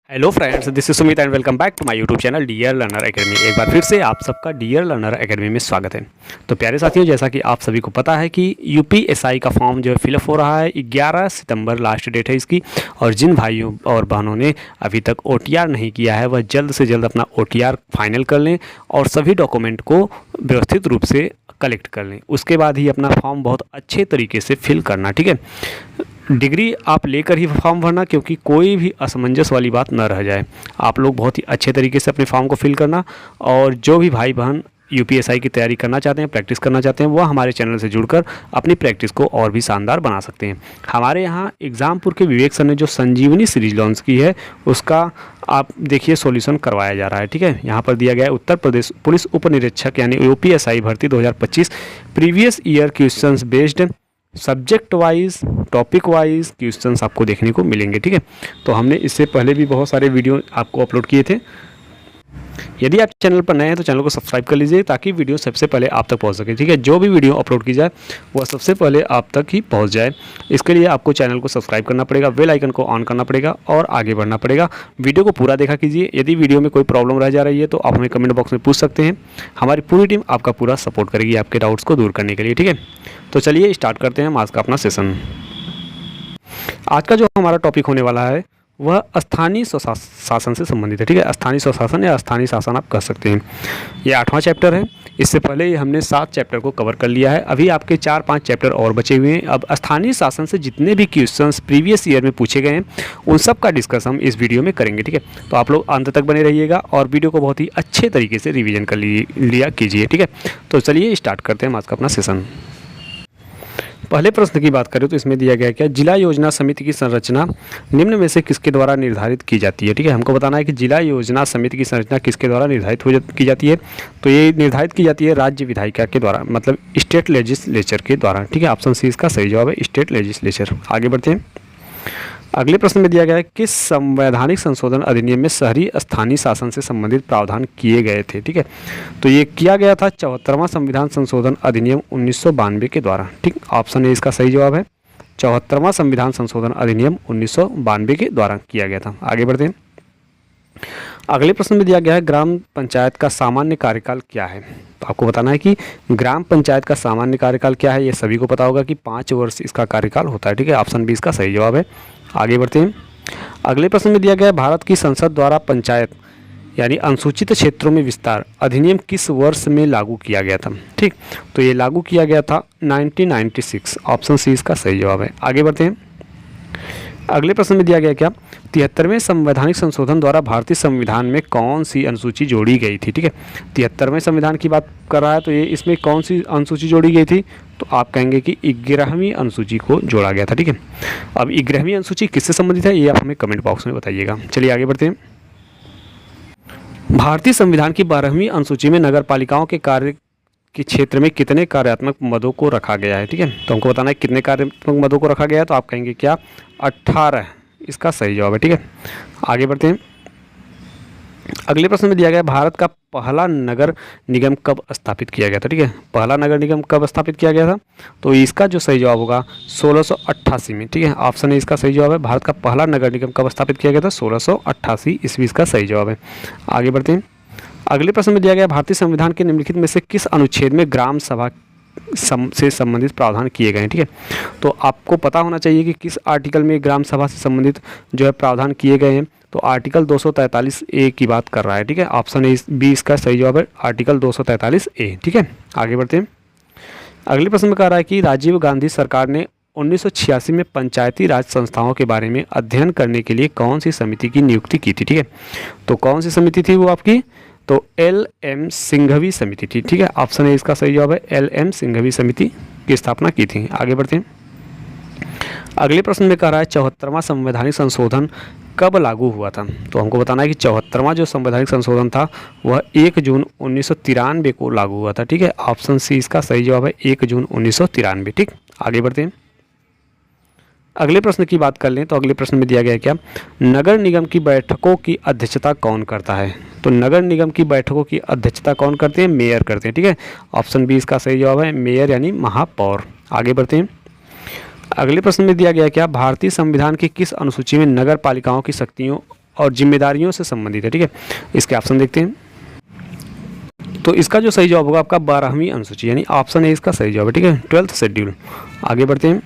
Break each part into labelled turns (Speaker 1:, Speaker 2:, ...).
Speaker 1: Hello friends, this is Sumit and welcome back to my YouTube channel dear learner academy. एक बार फिर से आप सबका डियर लर्नर एकेडमी में स्वागत है। तो प्यारे साथियों, जैसा कि आप सभी को पता है कि यूपीएसआई का फॉर्म जो है फिलअप हो रहा है। 11 सितंबर लास्ट डेट है इसकी, और जिन भाइयों और बहनों ने अभी तक ओटीआर नहीं किया है वह जल्द से जल्द अपना ओटीआर फाइनल कर लें और सभी डॉक्यूमेंट को व्यवस्थित रूप से कलेक्ट कर लें। उसके बाद ही अपना फॉर्म बहुत अच्छे तरीके से फिल करना, ठीक है। डिग्री आप लेकर ही फॉर्म भरना, क्योंकि कोई भी असमंजस वाली बात न रह जाए। आप लोग बहुत ही अच्छे तरीके से अपने फॉर्म को फिल करना, और जो भी भाई बहन यूपीएसआई की तैयारी करना चाहते हैं, प्रैक्टिस करना चाहते हैं, वो हमारे चैनल से जुड़कर अपनी प्रैक्टिस को और भी शानदार बना सकते हैं। हमारे यहाँ एग्ज़ामपुर के विवेक सर ने जो संजीवनी सीरीज लॉन्च की है उसका आप देखिए सॉल्यूशन करवाया जा रहा है, ठीक है। यहाँ पर दिया गया है उत्तर प्रदेश पुलिस उप निरीक्षक यानी यूपीएसआई भर्ती 2025 previous year questions based subject wise topic wise questions आपको देखने को मिलेंगे, ठीक है। तो हमने इससे पहले भी बहुत सारे वीडियो आपको अपलोड किए थे। यदि आप चैनल पर नए हैं तो चैनल को सब्सक्राइब कर लीजिए ताकि वीडियो सबसे पहले आप तक पहुंच सके, ठीक है। जो भी वीडियो अपलोड की जाए वह सबसे पहले आप तक ही पहुंच जाए। इसके लिए आपको चैनल को सब्सक्राइब करना पड़ेगा, बेल आइकन को ऑन करना पड़ेगा और आगे बढ़ना पड़ेगा। वीडियो को पूरा देखा कीजिए। यदि वीडियो में कोई प्रॉब्लम रह जा रही है तो आप हमें कमेंट बॉक्स में पूछ सकते हैं। हमारी पूरी टीम आपका पूरा सपोर्ट करेगी आपके डाउट्स को दूर करने के लिए, ठीक है। तो चलिए स्टार्ट करते हैं आज का अपना सेशन। आज का जो हमारा टॉपिक होने वाला है वह स्थानीय शासन से संबंधित है, ठीक है। स्थानीय स्वशासन या स्थानीय शासन आप कह सकते हैं। ये 8वां चैप्टर है। इससे पहले हमने 7 चैप्टर को कवर कर लिया है। अभी आपके 4-5 चैप्टर और बचे हुए हैं। अब स्थानीय शासन से जितने भी क्वेश्चंस प्रीवियस ईयर में पूछे गए हैं उन सब का डिस्कस हम इस वीडियो में करेंगे, ठीक है। तो आप लोग अंत तक बने रहिएगा और वीडियो को बहुत ही अच्छे तरीके से रिविजन कर लिया कीजिए, ठीक है। तो चलिए स्टार्ट करते हैं आज का अपना सेशन। पहले प्रश्न की बात करें तो इसमें दिया गया क्या जिला योजना समिति की संरचना निम्न में से किसके द्वारा निर्धारित की जाती है, ठीक है। हमको बताना है कि जिला योजना समिति की संरचना किसके द्वारा निर्धारित की जाती है। तो ये निर्धारित की जाती है राज्य विधायिका के द्वारा, मतलब स्टेट लेजिस्लेचर के द्वारा, ठीक है। ऑप्शन सी इसका सही जवाब है, स्टेट लेजिस्लेचर। आगे बढ़ते हैं। अगले प्रश्न में दिया गया है किस संवैधानिक संशोधन अधिनियम में शहरी स्थानीय शासन से संबंधित प्रावधान किए गए थे, ठीक है। तो ये किया गया था 74वां संविधान संशोधन अधिनियम 1992 के द्वारा, ठीक। ऑप्शन ए इसका सही जवाब है, 74वां संविधान संशोधन अधिनियम 1992 के द्वारा किया गया था। आगे बढ़ते हैं। अगले प्रश्न में दिया गया है ग्राम पंचायत का सामान्य कार्यकाल क्या है। तो आपको बताना है कि ग्राम पंचायत का सामान्य कार्यकाल क्या है। ये सभी को पता होगा कि 5 वर्ष इसका कार्यकाल होता है, ठीक है। ऑप्शन बी इसका सही जवाब है। आगे बढ़ते हैं। अगले प्रश्न में दिया गया है भारत की संसद द्वारा पंचायत यानी अनुसूचित क्षेत्रों में विस्तार अधिनियम किस वर्ष में लागू किया गया था, ठीक। तो ये लागू किया गया था 1996। ऑप्शन सी इसका सही जवाब है। आगे बढ़ते हैं। अगले प्रश्न में दिया गया क्या 73वें संवैधानिक संशोधन द्वारा भारतीय संविधान में कौन सी अनुसूची जोड़ी गई थी, ठीक है। 73वें संविधान की बात कर रहा है तो ये इसमें कौन सी अनुसूची जोड़ी गई थी। तो आप कहेंगे कि 11वीं अनुसूची को जोड़ा गया था, ठीक है। अब 11वीं अनुसूची किससे संबंधित है ये आप हमें कमेंट बॉक्स में बताइएगा। चलिए आगे बढ़ते हैं। भारतीय संविधान की 12वीं अनुसूची में नगर पालिकाओं के कार्य के क्षेत्र में कितने कार्यात्मक मदों को रखा गया है, ठीक है। तो हमको बताना है कितने कार्यात्मक मदों को रखा गया है। तो आप कहेंगे क्या 18 इसका सही जवाब है, ठीक है। आगे बढ़ते हैं। अगले प्रश्न में दिया गया भारत का पहला नगर निगम कब स्थापित किया गया था, ठीक है। पहला नगर निगम कब स्थापित किया गया था। तो इसका जो सही जवाब होगा 1688 में, ठीक है। ऑप्शन ए इसका सही जवाब है। भारत का पहला नगर निगम कब स्थापित किया गया था 1688 ईस्वी इसका सही जवाब है। आगे बढ़ते हैं। अगले प्रश्न में दिया गया भारतीय संविधान के निम्नलिखित में से किस अनुच्छेद में ग्राम सभा से संबंधित प्रावधान किए गए हैं, ठीक है। तो आपको पता होना चाहिए कि किस आर्टिकल में ग्राम सभा से संबंधित जो है प्रावधान किए गए हैं। तो आर्टिकल 243 ए की बात कर रहा है, ठीक है। ऑप्शन ए बी इसका सही जवाब है, आर्टिकल 243 ए, ठीक है। आगे बढ़ते हैं। अगले प्रश्न में कह रहा है कि राजीव गांधी सरकार ने 1986 में पंचायती राज संस्थाओं के बारे में अध्ययन करने के लिए कौन सी समिति की नियुक्ति की थी, ठीक है। तो कौन सी समिति थी वो आपकी, तो LM सिंघवी समिति थी, ठीक है। ऑप्शन ए इसका सही जवाब है, LM सिंघवी समिति की स्थापना की थी। आगे बढ़ते हैं। अगले प्रश्न में कह रहा है 74वां संवैधानिक संशोधन कब लागू हुआ था। तो हमको बताना है कि 74वां जो संवैधानिक संशोधन था वह 1 जून 1993 को लागू हुआ था, ठीक है। ऑप्शन सी इसका सही जवाब है, 1 जून 1993, ठीक। आगे बढ़ते हैं। अगले प्रश्न की बात कर लें तो अगले प्रश्न में दिया गया क्या नगर निगम की बैठकों की अध्यक्षता कौन करता है। तो नगर निगम की बैठकों की अध्यक्षता कौन करते हैं, मेयर करते हैं, ठीक है। ऑप्शन बी इसका सही जवाब है, मेयर यानी महापौर। आगे बढ़ते हैं। अगले प्रश्न में दिया गया क्या भारतीय संविधान की किस अनुसूची में नगर पालिकाओं की शक्तियों और जिम्मेदारियों से संबंधित है। ठीक है, इसके ऑप्शन देखते हैं। तो इसका जो सही जवाब होगा आपका 12वीं अनुसूची, यानी ऑप्शन ए इसका सही जवाब है। ठीक है, 12th शेड्यूल। आगे बढ़ते हैं।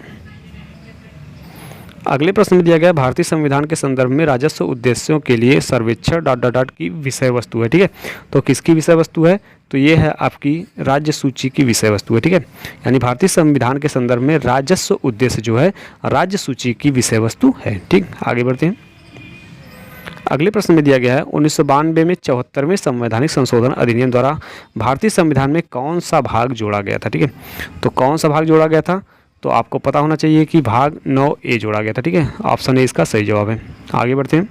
Speaker 1: अगले प्रश्न में दिया गया भारतीय संविधान के संदर्भ में राजस्व उद्देश्यों के लिए सर्वेक्षण डॉट डॉट डॉट की विषय वस्तु है। ठीक है, तो किसकी विषय वस्तु है? तो ये है आपकी राज्य सूची की विषय वस्तु है। ठीक है, यानी भारतीय संविधान के संदर्भ में राजस्व उद्देश्य जो है राज्य सूची की विषय वस्तु है। ठीक, आगे बढ़ते हैं। अगले प्रश्न में दिया गया है 1992 में 74वें संवैधानिक संशोधन अधिनियम द्वारा भारतीय संविधान में कौन सा भाग जोड़ा गया था? ठीक है, तो कौन सा भाग जोड़ा गया था? तो आपको पता होना चाहिए कि भाग 9A जोड़ा गया था। ठीक है, ऑप्शन ए इसका सही जवाब है। आगे बढ़ते हैं।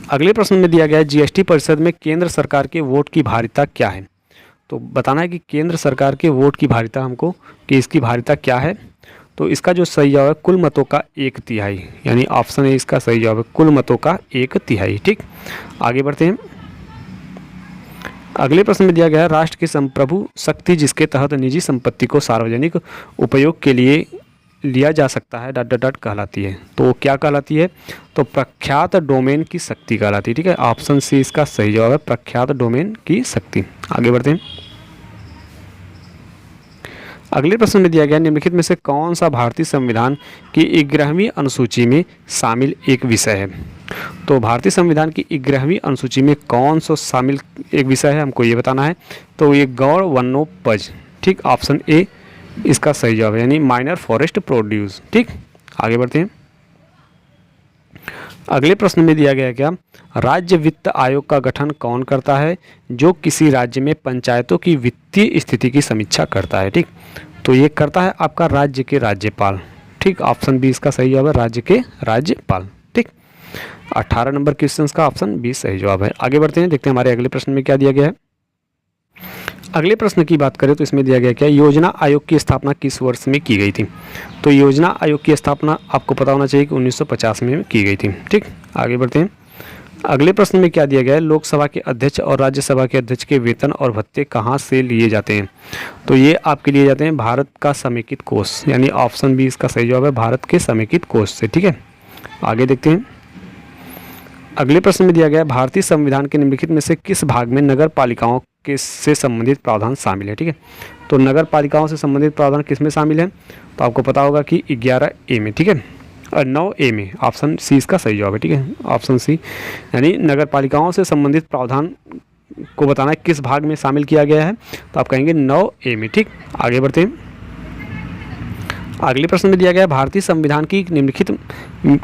Speaker 1: अगले प्रश्न में दिया गया है जीएसटी परिषद में केंद्र सरकार के वोट की भारिता क्या है? तो बताना है कि केंद्र सरकार के वोट की भारिता हमको, कि इसकी भारिता क्या है। तो इसका जो सही जवाब है कुल मतों का 1/3, यानी ऑप्शन ए इसका सही जवाब है, कुल मतों का 1/3। ठीक, आगे बढ़ते हैं। अगले प्रश्न में दिया गया है राष्ट्र की संप्रभु शक्ति जिसके तहत निजी संपत्ति को सार्वजनिक उपयोग के लिए लिया जा सकता है डॉट डॉट डॉट कहलाती है। तो क्या कहलाती है? तो प्रख्यात डोमेन की शक्ति कहलाती है। ठीक है, ऑप्शन सी इसका सही जवाब है, प्रख्यात डोमेन की शक्ति। आगे बढ़ते हैं। अगले प्रश्न में दिया गया निम्नलिखित में से कौन सा भारतीय संविधान की 11वीं अनुसूची में शामिल एक विषय है? तो भारतीय संविधान की 11वीं अनुसूची में कौन सा शामिल एक विषय है, हमको ये बताना है। तो ये गौड़ वनोपज। ठीक, ऑप्शन ए इसका सही जवाब है, यानी माइनर फॉरेस्ट प्रोड्यूस। ठीक, आगे बढ़ते हैं। अगले प्रश्न में दिया गया क्या राज्य वित्त आयोग का गठन कौन करता है? जो किसी राज्य में पंचायतों की वित्तीय स्थिति की समीक्षा करता है। ठीक, तो ये करता है आपका राज्य के राज्यपाल। ठीक, ऑप्शन बी इसका सही जवाब है, राज्य के राज्यपाल। ठीक, 18 नंबर क्वेश्चन का ऑप्शन बी सही जवाब है। आगे बढ़ते हैं, देखते हैं हमारे अगले प्रश्न में क्या दिया गया है। अगले प्रश्न की बात करें तो इसमें दिया गया क्या योजना आयोग की स्थापना किस वर्ष में की गई थी? तो योजना आयोग की स्थापना आपको पता होना चाहिए कि 1950 में की गई थी। ठीक, आगे बढ़ते हैं। अगले प्रश्न में क्या दिया गया है लोकसभा के अध्यक्ष और राज्यसभा के अध्यक्ष के वेतन और भत्ते कहाँ से लिए जाते हैं? तो ये आपके लिए जाते हैं भारत का समेकित कोष, यानी ऑप्शन बी इसका सही जवाब है, भारत के समेकित कोष से। ठीक है, आगे देखते हैं। अगले प्रश्न में दिया गया है भारतीय संविधान के निम्नलिखित में से किस भाग में नगर पालिकाओं के से संबंधित प्रावधान शामिल है? ठीक है, तो नगर पालिकाओं से संबंधित प्रावधान किस में शामिल है? तो आपको पता होगा कि 11A में। ठीक है, और 9A में। ऑप्शन सी इसका सही जवाब है। ठीक है, ऑप्शन सी, यानी नगर पालिकाओं से संबंधित प्रावधान को बताना है किस भाग में शामिल किया गया है, तो आप कहेंगे 9A में। ठीक, आगे बढ़ते हैं। अगले प्रश्न में दिया गया है भारतीय संविधान की निम्नलिखित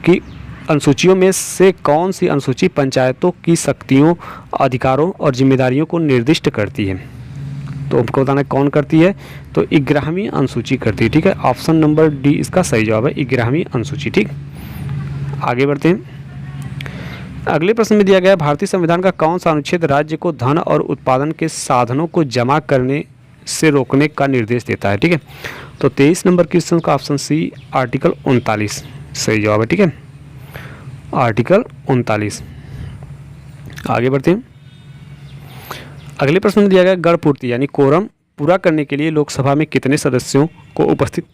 Speaker 1: की अनुसूचियों में से कौन सी अनुसूची पंचायतों की शक्तियों, अधिकारों और जिम्मेदारियों को निर्दिष्ट करती है? तो हमको बताना है कौन करती है? तो 11वीं अनुसूची करती है। ठीक है, ऑप्शन नंबर डी इसका सही जवाब है, 11वीं अनुसूची। ठीक, आगे बढ़ते हैं। अगले प्रश्न में दिया गया भारतीय संविधान का कौन सा अनुच्छेद राज्य को धन और उत्पादन के साधनों को जमा करने से रोकने का निर्देश देता है? ठीक है, तो 23 नंबर क्वेश्चन का ऑप्शन सी आर्टिकल 39 सही जवाब है। ठीक है, आर्टिकल 39। आगे बढ़ते हैं। अगले प्रश्न में दिया गया गण पूर्ति यानी कोरम पूरा करने के लिए लोकसभा में कितने सदस्यों को उपस्थित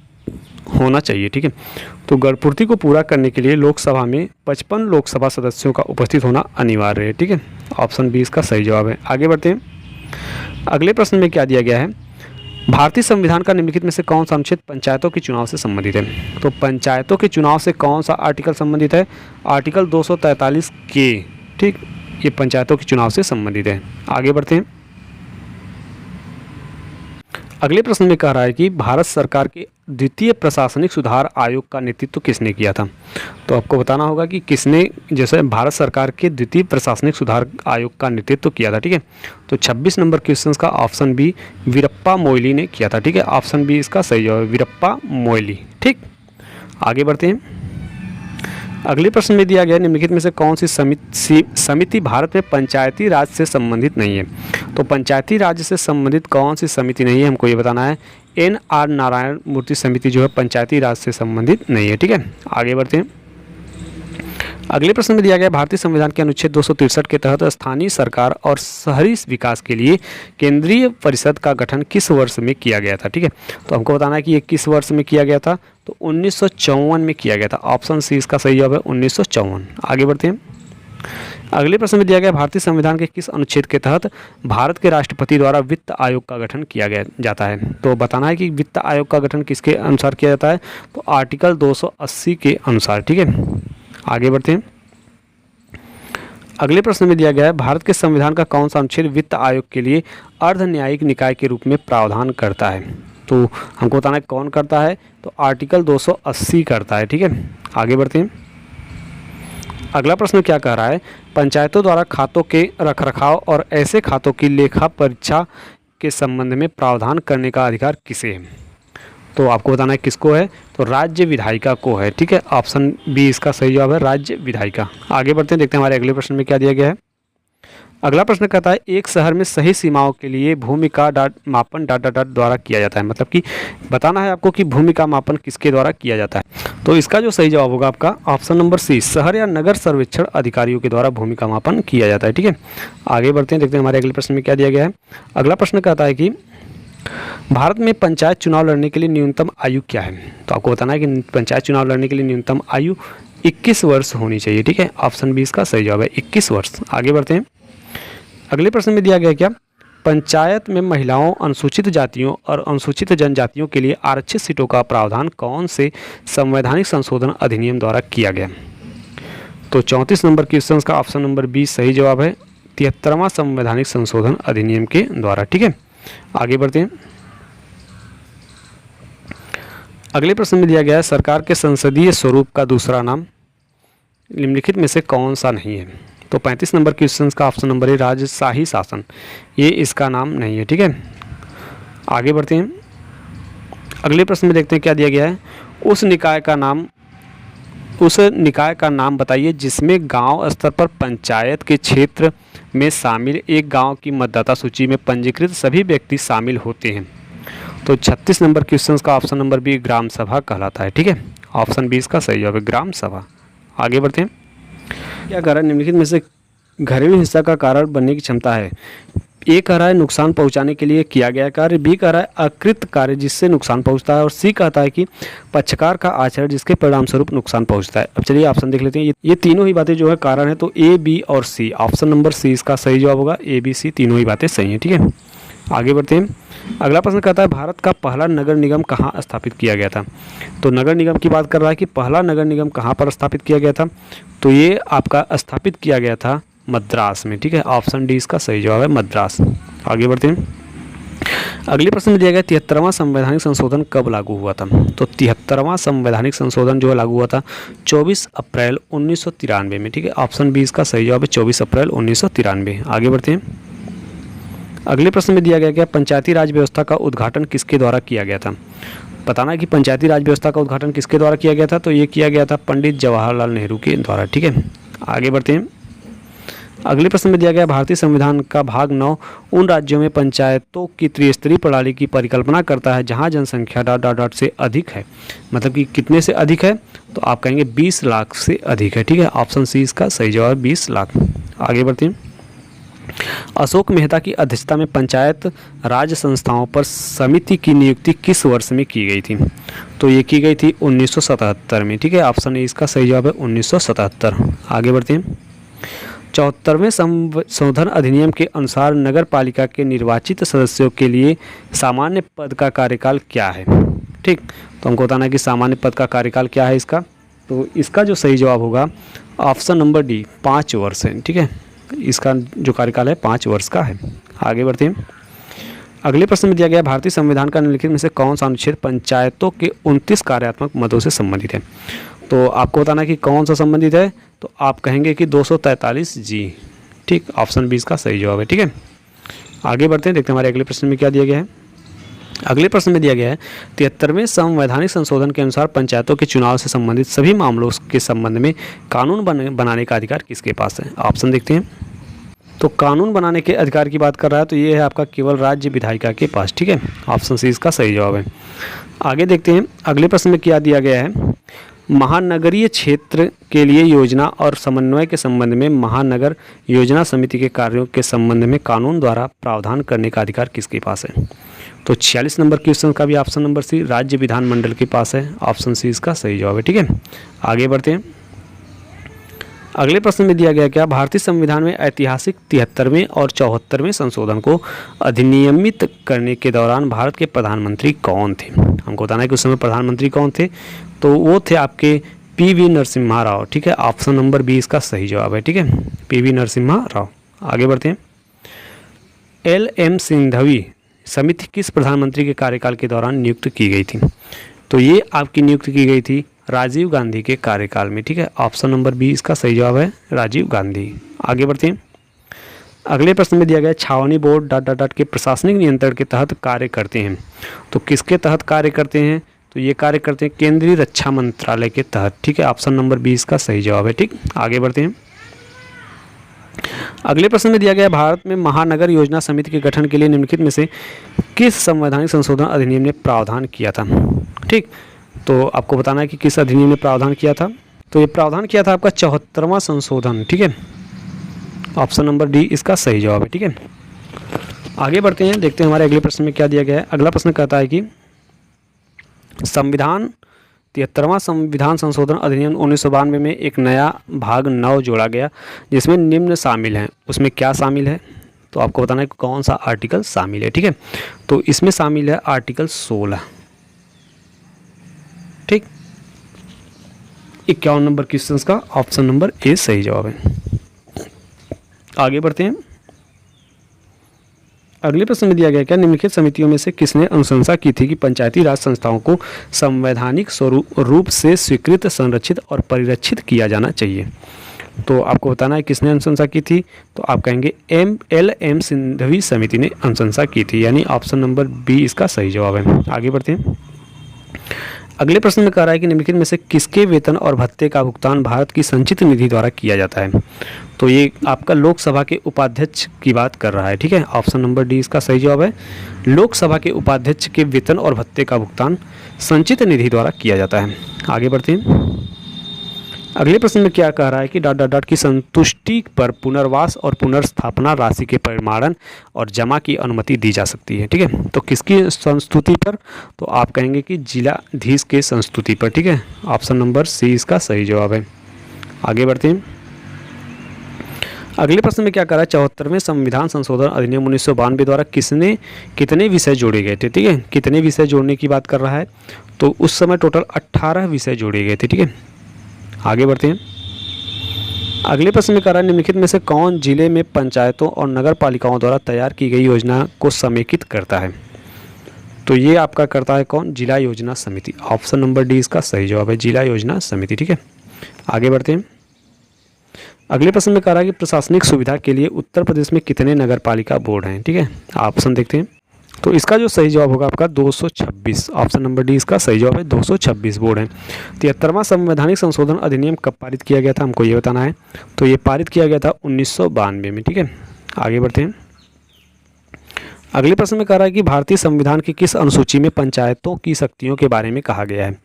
Speaker 1: होना चाहिए? ठीक है, तो गण पूर्ति को पूरा करने के लिए लोकसभा में 55 लोकसभा सदस्यों का उपस्थित होना अनिवार्य है। ठीक है, ऑप्शन बी इसका सही जवाब है। आगे बढ़ते हैं। अगले प्रश्न में क्या दिया गया है भारतीय संविधान का निम्नलिखित में से कौन सा अनुच्छेद पंचायतों के चुनाव से संबंधित है? तो पंचायतों के चुनाव से कौन सा आर्टिकल संबंधित है? आर्टिकल 243 के। ठीक, ये पंचायतों के चुनाव से संबंधित है। आगे बढ़ते हैं। अगले प्रश्न में कह रहा है कि भारत सरकार के द्वितीय प्रशासनिक सुधार आयोग का नेतृत्व किसने किया था? तो आपको बताना होगा कि किसने जैसे भारत सरकार के द्वितीय प्रशासनिक सुधार आयोग का नेतृत्व किया था। ठीक है, तो 26 नंबर क्वेश्चन का ऑप्शन बी वीरप्पा मोइली ने किया था। ठीक है, ऑप्शन बी इसका सही जवाब है, वीरप्पा मोइली। ठीक, आगे बढ़ते हैं। अगले प्रश्न में दिया गया निम्नलिखित में से कौन सी समिति भारत में पंचायती राज से संबंधित नहीं है? तो पंचायती राज से संबंधित कौन सी समिति नहीं है, हमको ये बताना है। NR नारायण मूर्ति समिति जो है पंचायती राज से संबंधित नहीं है। ठीक है, आगे बढ़ते हैं। अगले प्रश्न में दिया गया भारतीय संविधान के अनुच्छेद 263 के तहत स्थानीय सरकार और शहरी विकास के लिए केंद्रीय परिषद का गठन किस वर्ष में किया गया था? ठीक है, तो हमको बताना है कि ये किस वर्ष में किया गया था? तो 1954 में किया गया था। ऑप्शन सी इसका सही जवाब है, 1954। आगे बढ़ते हैं। अगले प्रश्न में दिया गया भारतीय संविधान के किस अनुच्छेद के तहत भारत के राष्ट्रपति द्वारा वित्त आयोग का गठन किया गया जाता है। तो बताना है कि वित्त आयोग का गठन किसके अनुसार किया जाता है, तो आर्टिकल 280 के अनुसार। ठीक है, आगे बढ़ते हैं। अगले प्रश्न में दिया गया है भारत के संविधान का कौन सा अनुच्छेद वित्त आयोग के लिए अर्ध न्यायिक निकाय के रूप में प्रावधान करता है। तो हमको बताना है कौन करता है, तो आर्टिकल 280 करता है। ठीक है, आगे बढ़ते हैं। अगला प्रश्न क्या कह रहा है, पंचायतों द्वारा खातों के रखरखाव और ऐसे खातों की लेखा परीक्षा के संबंध में प्रावधान करने का अधिकार किसे है। तो आपको बताना है किसको है, तो राज्य विधायिका को है। ठीक है, ऑप्शन बी इसका सही जवाब है, राज्य विधायिका। आगे बढ़ते हैं, देखते हैं हमारे अगले प्रश्न में क्या दिया गया है। अगला प्रश्न कहता है एक शहर में सही सीमाओं के लिए भूमि का मापन द्वारा किया जाता है। मतलब कि बताना है आपको कि भूमि का मापन किसके द्वारा किया जाता है। तो इसका जो सही जवाब होगा आपका ऑप्शन नंबर सी, शहर या नगर सर्वेक्षण अधिकारियों के द्वारा भूमि का मापन किया जाता है। ठीक है, आगे बढ़ते हैं, देखते हैं हमारे अगले प्रश्न में क्या दिया गया है। अगला प्रश्न कहता है कि भारत में पंचायत चुनाव लड़ने के लिए न्यूनतम आयु क्या है। तो आपको बताना है कि पंचायत चुनाव लड़ने के लिए न्यूनतम आयु 21 वर्ष होनी चाहिए। ठीक है, ऑप्शन बी इसका सही जवाब है, 21 वर्ष। आगे बढ़ते हैं। अगले प्रश्न में दिया गया क्या, पंचायत में महिलाओं, अनुसूचित जातियों और अनुसूचित जनजातियों के लिए आरक्षित सीटों का प्रावधान कौन से संवैधानिक संशोधन अधिनियम द्वारा किया गया। तो 34 नंबर क्वेश्चन का ऑप्शन नंबर बी सही जवाब है, 73वां संवैधानिक संशोधन अधिनियम के द्वारा। ठीक है, आगे बढ़ते हैं। अगले प्रश्न में दिया गया है सरकार के संसदीय स्वरूप का दूसरा नाम निम्नलिखित में से कौन सा नहीं है। तो 35 नंबर क्वेश्चन का ऑप्शन नंबर है राजशाही शासन, ये इसका नाम नहीं है। ठीक है, आगे बढ़ते हैं। अगले प्रश्न में देखते हैं क्या दिया गया है, उस निकाय का नाम बताइए जिसमें गांव स्तर पर पंचायत के क्षेत्र में शामिल एक गांव की मतदाता सूची में पंजीकृत सभी व्यक्ति शामिल होते हैं। तो 36 नंबर क्वेश्चन का ऑप्शन नंबर बी ग्राम सभा कहलाता है। ठीक है, ऑप्शन बी इसका सही जवाब है, ग्राम सभा। आगे बढ़ते हैं। क्या कह रहा है, निम्नलिखित में से घरेलू हिंसा का कारण बनने की क्षमता है। ए कह रहा है नुकसान पहुंचाने के लिए किया गया कार्य, बी कह रहा है अकृत कार्य जिससे नुकसान पहुंचता है, और सी कहता है कि पक्षकार का आचरण जिसके परिणाम स्वरूप नुकसान पहुंचता है। अब चलिए ऑप्शन देख लेते हैं। ये तीनों ही बातें जो है कारण है, तो ए, बी और सी, ऑप्शन नंबर सी इसका सही जवाब होगा, ए, बी, सी तीनों ही बातें सही हैं। ठीक है, आगे बढ़ते हैं। अगला प्रश्न कहता है भारत का पहला नगर निगम कहाँ स्थापित किया गया था। तो नगर निगम की बात कर रहा है कि पहला नगर निगम कहाँ पर स्थापित किया गया था, तो ये आपका स्थापित किया गया था मद्रास में। ठीक है, ऑप्शन डी इसका सही जवाब है, मद्रास। आगे बढ़ते हैं। अगले प्रश्न में दिया गया 73वां संवैधानिक संशोधन कब लागू हुआ था। तो 73वां संवैधानिक संशोधन जो है लागू हुआ था 24 अप्रैल 1993 में। ठीक है, ऑप्शन बी इसका सही जवाब है, 24 अप्रैल 1993। आगे बढ़ते हैं। अगले प्रश्न में दिया गया क्या पंचायती राज व्यवस्था का उद्घाटन किसके द्वारा किया गया था। बताना है कि पंचायती राज व्यवस्था का उद्घाटन किसके द्वारा किया गया था, तो ये किया गया था पंडित जवाहरलाल नेहरू के द्वारा। ठीक है, आगे बढ़ते हैं। अगले प्रश्न में दिया गया भारतीय संविधान का भाग 9 उन राज्यों में पंचायतों की त्रिस्तरीय प्रणाली की परिकल्पना करता है जहां जनसंख्या ... से अधिक है। मतलब कि कितने से अधिक है, तो आप कहेंगे 20 लाख से अधिक है। ठीक है, ऑप्शन सी इसका सही जवाब है, 20 लाख। आगे बढ़ते हैं। अशोक मेहता की अध्यक्षता में पंचायत राज संस्थाओं पर समिति की नियुक्ति किस वर्ष में की गई थी। तो ये की गई थी 1977 में। ठीक है, ऑप्शन ए इसका सही जवाब है, 1977। आगे बढ़ते हैं। 74वें संशोधन अधिनियम के अनुसार नगर पालिका के निर्वाचित सदस्यों के लिए सामान्य पद का कार्यकाल क्या है। ठीक, तो हमको बताना है कि सामान्य पद का कार्यकाल क्या है इसका। तो इसका जो सही जवाब होगा ऑप्शन नंबर डी, 5 वर्ष है। ठीक है, इसका जो कार्यकाल है 5 वर्ष का है। आगे बढ़ते हैं। अगले प्रश्न में दिया गया भारतीय संविधान का निम्नलिखित में से कौन सा अनुच्छेद पंचायतों के 29 कार्यात्मक मदों से संबंधित है। तो आपको बताना है कि कौन सा संबंधित है, तो आप कहेंगे कि 243 जी। ठीक, ऑप्शन बी इसका सही जवाब है। ठीक है, आगे बढ़ते हैं, देखते हैं हमारे अगले प्रश्न में क्या दिया गया है। अगले प्रश्न में दिया गया है 73वें संवैधानिक संशोधन के अनुसार पंचायतों के चुनाव से संबंधित सभी मामलों के संबंध में कानून बनाने का अधिकार किसके पास है। ऑप्शन देखते हैं। तो कानून बनाने के अधिकार की बात कर रहा है, तो ये है आपका केवल राज्य विधायिका के पास। ठीक है, ऑप्शन सी इसका सही जवाब है। आगे देखते हैं अगले प्रश्न में क्या दिया गया है। महानगरीय क्षेत्र के लिए योजना और समन्वय के संबंध में महानगर योजना समिति के कार्यों के संबंध में कानून द्वारा प्रावधान करने का अधिकार किसके पास है। तो 46 नंबर क्वेश्चन का भी ऑप्शन नंबर सी, राज्य विधानमंडल के पास है। ऑप्शन सी इसका सही जवाब है। ठीक है, आगे बढ़ते हैं। अगले प्रश्न में दिया गया क्या, भारतीय संविधान में ऐतिहासिक 73वें और 74वें संशोधन को अधिनियमित करने के दौरान भारत के प्रधानमंत्री कौन थे। हमको बताना है कि उस समय प्रधानमंत्री कौन थे, तो वो थे आपके पी.वी. नरसिम्हा राव। ठीक है, ऑप्शन नंबर बी इसका सही जवाब है। ठीक है, पी.वी. नरसिम्हा राव। आगे बढ़ते हैं। एल.एम. सिंघवी समिति किस प्रधानमंत्री के कार्यकाल के दौरान नियुक्त की गई थी। तो ये आपकी नियुक्त की गई थी राजीव गांधी के कार्यकाल में। ठीक है, ऑप्शन नंबर बी इसका सही जवाब है, राजीव गांधी। आगे बढ़ते हैं। अगले प्रश्न में दिया गया छावनी बोर्ड डॉट डॉट डॉट के प्रशासनिक नियंत्रण के तहत कार्य करते हैं। तो किसके तहत कार्य करते हैं, तो ये कार्य करते हैं केंद्रीय रक्षा मंत्रालय के तहत। ठीक है, ऑप्शन नंबर बी इसका सही जवाब है। ठीक, आगे बढ़ते हैं। अगले प्रश्न में दिया गया भारत में महानगर योजना समिति के गठन के लिए निम्नलिखित में से किस संवैधानिक संशोधन अधिनियम ने प्रावधान किया था। ठीक, तो आपको बताना है कि किस अधिनियम ने प्रावधान किया था। तो ये प्रावधान किया था आपका 74वां संशोधन। ठीक है, ऑप्शन नंबर डी इसका सही जवाब है। ठीक है, आगे बढ़ते हैं, देखते हैं हमारे अगले प्रश्न में क्या दिया गया है। अगला प्रश्न कहता है कि संविधान 73वां संविधान संशोधन अधिनियम 1992 में एक नया भाग 9 जोड़ा गया जिसमें निम्न शामिल हैं। उसमें क्या शामिल है, तो आपको बताना है कि कौन सा आर्टिकल शामिल है। ठीक है, तो इसमें शामिल है आर्टिकल 16। ठीक, 51 नंबर क्वेश्चन का ऑप्शन नंबर ए सही जवाब है। आगे बढ़ते हैं। अगले प्रश्न में दिया गया क्या, निम्नलिखित समितियों में से किसने अनुशंसा की थी कि पंचायती राज संस्थाओं को संवैधानिक रूप से स्वीकृत, संरक्षित और परिरक्षित किया जाना चाहिए। तो आपको बताना है किसने अनुशंसा की थी, तो आप कहेंगे एल.एम. सिंघवी समिति ने अनुशंसा की थी, यानी ऑप्शन नंबर बी इसका सही जवाब है। आगे बढ़ते हैं। अगले प्रश्न में कह रहा है कि निम्नलिखित में से किसके वेतन और भत्ते का भुगतान भारत की संचित निधि द्वारा किया जाता है। तो ये आपका लोकसभा के उपाध्यक्ष की बात कर रहा है। ठीक है, ऑप्शन नंबर डी इसका सही जवाब है। लोकसभा के उपाध्यक्ष के वेतन और भत्ते का भुगतान संचित निधि द्वारा किया जाता है। आगे बढ़ते हैं। अगले प्रश्न में क्या कह रहा है कि डॉट डॉट डॉट की संतुष्टि पर पुनर्वास और पुनर्स्थापना राशि के परिमाणन और जमा की अनुमति दी जा सकती है। ठीक है, तो किसकी संस्तुति पर, तो आप कहेंगे कि जिलाधीश के संस्तुति पर। ठीक है, ऑप्शन नंबर सी इसका सही जवाब है। आगे बढ़ते हैं। अगले प्रश्न में क्या कह रहा है, 74वें संविधान संशोधन अधिनियम 1992 द्वारा कितने विषय जोड़े गए थे। ठीक है, कितने विषय जोड़ने की बात कर रहा है, तो उस समय टोटल 18 विषय जोड़े गए थे। ठीक है, आगे बढ़ते हैं। अगले प्रश्न में कह रहा है निम्नलिखित में से कौन जिले में पंचायतों और नगर पालिकाओं द्वारा तैयार की गई योजना को समेकित करता है। तो ये आपका करता है कौन, जिला योजना समिति। ऑप्शन नंबर डी इसका सही जवाब है, जिला योजना समिति। ठीक है, आगे बढ़ते हैं। अगले प्रश्न में कह रहा है कि प्रशासनिक सुविधा के लिए उत्तर प्रदेश में कितने नगर पालिका बोर्ड हैं। ठीक है, ऑप्शन देखते हैं। तो इसका जो सही जवाब होगा आपका 226। ऑप्शन नंबर डी इसका सही जवाब है, 226 बोर्ड हैं। 73वां संवैधानिक संशोधन अधिनियम कब पारित किया गया था, हमको ये बताना है। तो ये पारित किया गया था 1992 में। ठीक है, आगे बढ़ते हैं। अगले प्रश्न में कह रहा है कि भारतीय संविधान की किस अनुसूची में पंचायतों की शक्तियों के बारे में कहा गया है।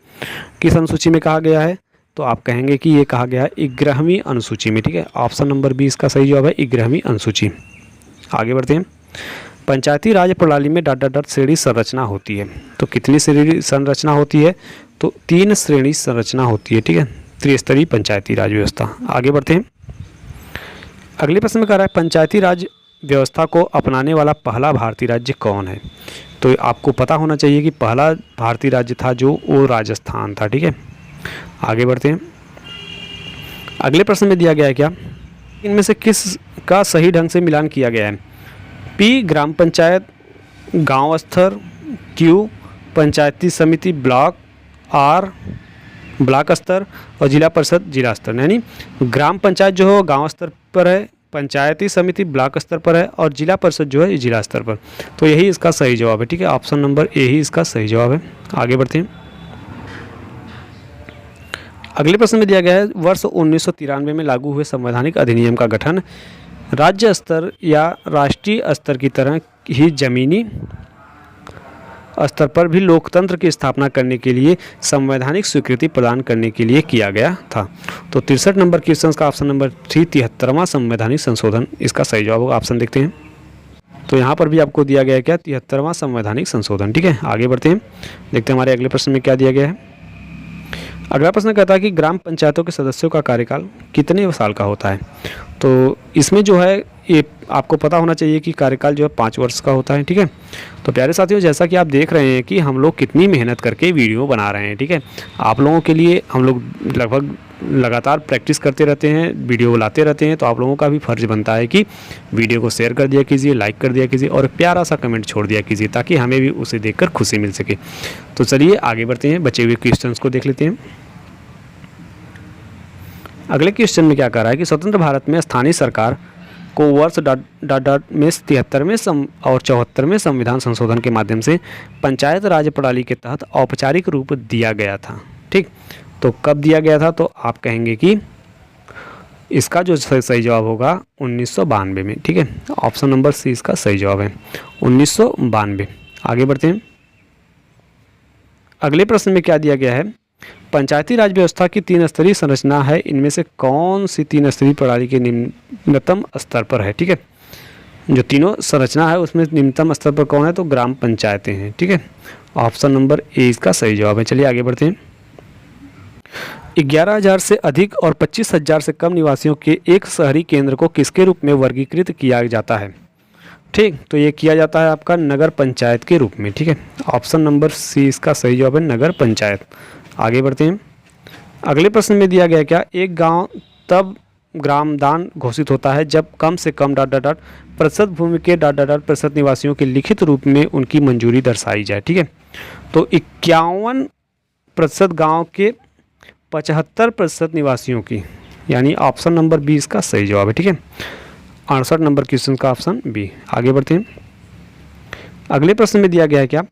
Speaker 1: किस अनुसूची में कहा गया है, तो आप कहेंगे कि ये कहा गया है 11वीं अनुसूची में। ठीक है, ऑप्शन नंबर बी इसका सही जवाब है, 11वीं अनुसूची। आगे बढ़ते हैं। पंचायती राज प्रणाली में डॉट डॉट डॉट श्रेणी संरचना होती है। तो कितनी श्रेणी संरचना होती है, तो 3 श्रेणी संरचना होती है। ठीक है, त्रिस्तरीय पंचायती राज व्यवस्था। आगे बढ़ते हैं। अगले प्रश्न में कह रहा है पंचायती राज व्यवस्था को अपनाने वाला पहला भारतीय राज्य कौन है। तो आपको पता होना चाहिए कि पहला भारतीय राज्य था जो वो राजस्थान था। ठीक है, आगे बढ़ते हैं। अगले प्रश्न में दिया गया है क्या, इनमें से किस का सही ढंग से मिलान किया गया है। पी ग्राम पंचायत गांव स्तर, क्यू पंचायती समिति ब्लॉक, आर ब्लॉक स्तर और जिला परिषद जिला स्तर। यानी ग्राम पंचायत जो है गांव स्तर पर है, पंचायती समिति ब्लॉक स्तर पर है और जिला परिषद जो है जिला स्तर पर। तो यही इसका सही जवाब है। ठीक है, ऑप्शन नंबर ए ही इसका सही जवाब है। आगे बढ़ते हैं। अगले प्रश्न में दिया गया है वर्ष 1993 में लागू हुए संवैधानिक अधिनियम का गठन राज्य स्तर या राष्ट्रीय स्तर की तरह ही जमीनी स्तर पर भी लोकतंत्र की स्थापना करने के लिए संवैधानिक स्वीकृति प्रदान करने के लिए किया गया था। तो 63 नंबर क्वेश्चन का ऑप्शन नंबर 3 73वां संवैधानिक संशोधन इसका सही जवाब होगा। ऑप्शन देखते हैं। तो यहाँ पर भी आपको दिया गया है क्या, 73वां संवैधानिक संशोधन। ठीक है, आगे बढ़ते हैं, देखते हैं हमारे अगले प्रश्न में क्या दिया गया है। अगला प्रश्न कहता है कि ग्राम पंचायतों के सदस्यों का कार्यकाल कितने साल का होता है। तो इसमें जो है ये आपको पता होना चाहिए कि कार्यकाल जो है 5 वर्ष का होता है, ठीक है। तो प्यारे साथियों, जैसा कि आप देख रहे हैं कि हम लोग कितनी मेहनत करके वीडियो बना रहे हैं, ठीक है। आप लोगों के लिए हम लोग लगभग लगातार प्रैक्टिस करते रहते हैं, वीडियो लाते रहते हैं। तो आप लोगों का भी फ़र्ज़ बनता है कि वीडियो को शेयर कर दिया कीजिए, लाइक कर दिया कीजिए और प्यारा सा कमेंट छोड़ दिया कीजिए, ताकि हमें भी उसे देखकर खुशी मिल सके। तो चलिए आगे बढ़ते हैं, बचे हुए क्वेश्चंस को देख लेते हैं। अगले क्वेश्चन में क्या कह रहा है कि स्वतंत्र भारत में स्थानीय सरकार को वर्ष डॉट में 73वें और 74वें संविधान संशोधन के माध्यम से पंचायत राज प्रणाली के तहत औपचारिक रूप दिया गया था, ठीक। तो कब दिया गया था, तो आप कहेंगे कि इसका जो सही जवाब होगा 1992 में, ठीक है। ऑप्शन नंबर सी इसका सही जवाब है, 1992। आगे बढ़ते हैं। अगले प्रश्न में क्या दिया गया है, पंचायती राज व्यवस्था की 3 स्तरीय संरचना है, इनमें से कौन सी 3 स्तरीय प्रणाली के निम्नतम स्तर पर है, ठीक है। जो तीनों संरचना है उसमें निम्नतम स्तर पर कौन है, तो ग्राम पंचायतें हैं, ठीक है। ऑप्शन नंबर ए इसका सही जवाब है। चलिए आगे बढ़ते हैं। 11,000 से अधिक और 25,000 से कम निवासियों के एक शहरी केंद्र को किसके रूप में वर्गीकृत किया जाता है, ठीक। तो ये किया जाता है आपका नगर पंचायत के रूप में, ठीक है। ऑप्शन नंबर सी इसका सही जवाब है, नगर पंचायत। आगे बढ़ते हैं। अगले प्रश्न में दिया गया क्या, एक गांव तब ग्रामदान घोषित होता है जब कम से कम प्रतिशत भूमि के प्रतिशत निवासियों के लिखित रूप में उनकी मंजूरी दर्शाई जाए, ठीक है। तो 51% गाँव के 75% निवासियों की, यानी ऑप्शन नंबर बी इसका सही जवाब है, ठीक है। 68 नंबर क्वेश्चन का ऑप्शन बी। आगे बढ़ते हैं। अगले प्रश्न में दिया गया है क्या,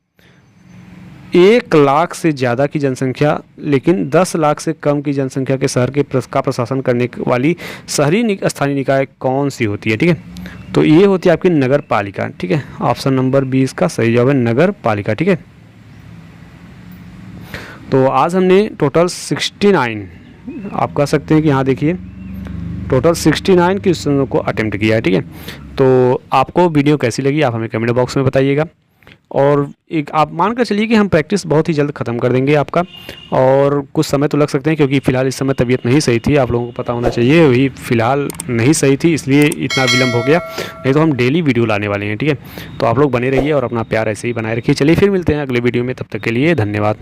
Speaker 1: 1 लाख से ज़्यादा की जनसंख्या लेकिन 10 लाख से कम की जनसंख्या के शहर के का प्रशासन करने वाली शहरी स्थानीय निकाय कौन सी होती है, ठीक है। तो ये होती है आपकी नगर पालिका, ठीक है। ऑप्शन नंबर बी इसका सही जवाब है, नगर पालिका, ठीक है। तो आज हमने टोटल 69, आप कह सकते हैं कि यहाँ देखिए टोटल 69 क्वेश्चनों को अटेम्प्ट किया है, ठीक है। तो आपको वीडियो कैसी लगी आप हमें कमेंट बॉक्स में बताइएगा। और एक आप मान कर चलिए कि हम प्रैक्टिस बहुत ही जल्द ख़त्म कर देंगे आपका, और कुछ समय तो लग सकते हैं क्योंकि फ़िलहाल इस समय तबीयत नहीं सही थी, आप लोगों को पता होना चाहिए, वही फ़िलहाल नहीं सही थी इसलिए इतना विलम्ब हो गया, नहीं तो हम डेली वीडियो लाने वाले हैं, ठीक है। तो आप लोग बने रहिए और अपना प्यार ऐसे ही बनाए रखिए। चलिए फिर मिलते हैं अगले वीडियो में, तब तक के लिए धन्यवाद।